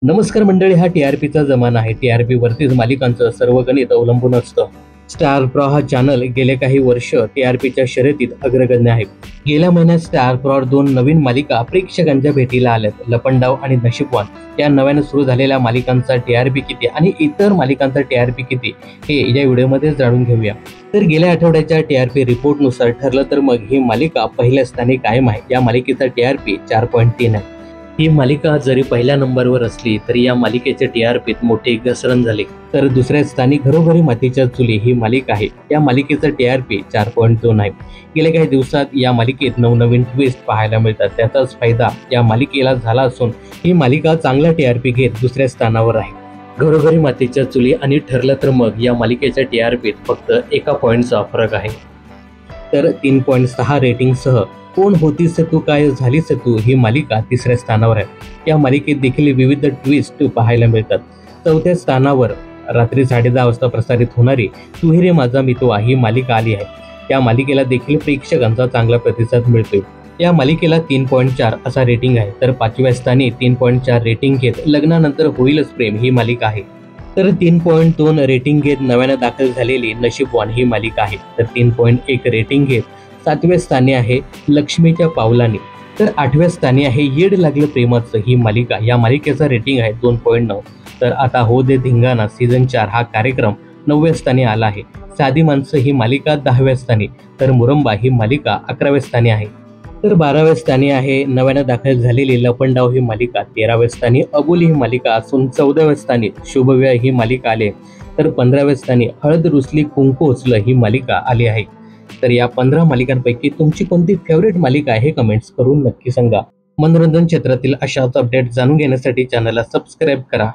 नमस्कार मंडळी, हा टीआरपीचा जमाना आहे. टीआरपी वरतीच मालिकांचं सर्व गणित अवलंबून असतं. स्टार प्रॉ हा चॅनल गेले काही वर्ष टीआरपीच्या शर्यतीत अग्रगण्य आहे. गेल्या महिन्यात स्टार प्रॉ 2 नवीन मालिका प्रेक्षकांच्या भेटीला आल्यात. लपंडाव आणि नशीबवान या नव्याने सुरू झालेल्या मालिकांचा टीआरपी किती आणि इतर मालिकांचा टीआरपी किती हे या व्हिडिओमध्ये जाणून घेऊया. तर गेल्या आठवड्याच्या टीआरपी रिपोर्टनुसार ठरलं तर मग ही मालिका पहिल्या स्थानी कायम आहे. या मालिकेचा टीआरपी 4.3 आहे. ही मालिका जरी पहिल्या नंबरवर असली तरी या मालिकेच्या टीआरपीत मोठी घसरण झाली. तर दुसऱ्या स्थानी घरोघरी मातीच्या चुली ही मालिका आहे. या मालिकेचा टीआरपी 4.2 आहे. गेल्या काही दिवसात या मालिकेत नवनवीन ट्विस्ट पाहायला मिळतात. त्याचाच फायदा या मालिकेला झाला असून ही मालिका चांगला टीआरपी घेत दुसऱ्या स्थानावर आहे. घरोघरी मातीच्या चुली आणि ठरलं तर मग या मालिकेच्या टीआरपीत फक्त 1 पॉईंटचा फरक आहे. तर 3.6 रेटिंगसह कोण होतीस तू काय झालीस तू ही मालिका तिसऱ्या स्थानावर आहे. या मालिकेत देखील विविध ट्विस्ट पाहायला मिळतात. चौथ्या स्थानावर रात्री 10:30 वाजता प्रसारित होणारी तू ही रे माझा मितवा ही मालिका आली आहे. या मालिकेला देखील प्रेक्षकांचा चांगला प्रतिसाद मिळतोय. या मालिकेला 3.4 असा रेटिंग आहे. तर 5व्या स्थानी 3.4 रेटिंग घेत लग्नानंतर होईलच प्रेम ही मालिका आहे. तर 3.2 रेटिंग घेत नव्याने दाखल झालेली नशीबवान ही मालिका आहे. तर 3.1 रेटिंग घेत 7व्या स्थानी आहे लक्ष्मीच्या पावलाने. तर 8व्या स्थानी आहे येड लागलं प्रेमाचं ही मालिका. या मालिकेचा रेटिंग आहे 2.9. तर आता हो दे धिंगाणा सीझन 4 हा कार्यक्रम 9व्या स्थानी आला आहे. साधी माणसं ही मालिका 10व्या स्थानी. तर मुरंबा ही मालिका 11व्या स्थानी आहे. तर 12व्या स्थानी आहे नव्याने दाखल झालेली लपंडाव ही मालिका. 13व्या स्थानी अबोली ही मालिका असून 14व्या स्थानी शुभव्या ही मालिका आले. तर 15व्या स्थानी हळद रुसली कुंकू उचलं ही मालिका आली आहे. तर या 15 मालिकांपैकी तुमची कोणती फेवरेट मालिका आहे हे कमेंट्स करून नक्की सांगा. मनोरंजन क्षेत्रातील अशाच अपडेट जाणून घेण्यासाठी चॅनलला सबस्क्राईब करा.